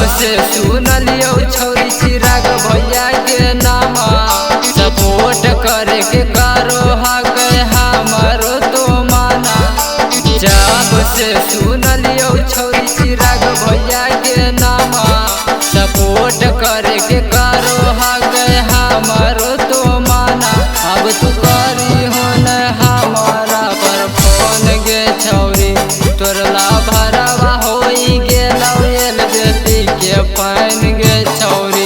से सुनलियो छौरी चिराग भैया के नाम सपोर्ट करे के करो हक हमारो तो माना। जब से सुनलियो छौरी चिराग भैया के नाम सपोर्ट करे के करो हक हमारो तो माना। अब तू करी हो न हमारा पर फोन गे छौरी तोरला भरवा होई गेलौ एलजेपी के पान गे छौरी।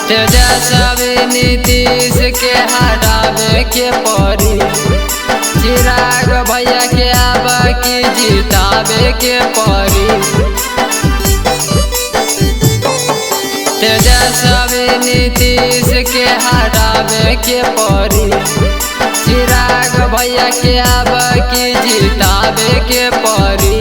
तेजस्वी नीतीश के हटावे के पड़ी चिराग भैया के अब की जितावे के पड़ी। तेजस्वी नीतीश के हटावे के पड़ी चिराग भैया के अब की जितावे के पड़ी।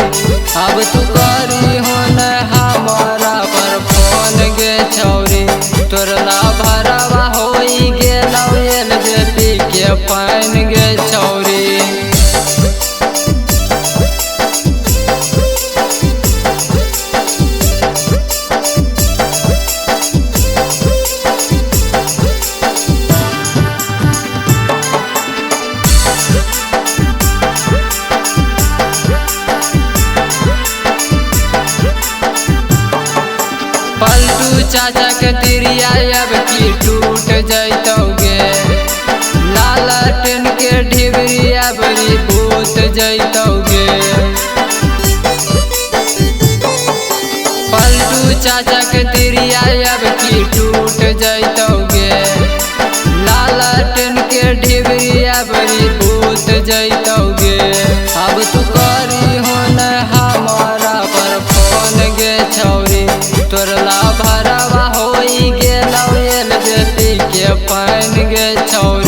अब तू करी हो न हमारा पर फोन गे छौरी तोरला भरवा होई गेलौ एलजेपी के पान गे छौरी। पलटू चाचा के तिरिया अब की टूट जैतौगे लालटेन के ढिबरिया बड़ी भूत जैतौगे। पलटू चाचा के तिरिया अब की टूट जैतौगे लालटेन के ढिबरिया बड़ी भूत जैतौगे। अब तू करी हो न हमारा पर फोन गे छौरी तोरला भरवा होई गेलौ एलजेपी के पान गे छौरी।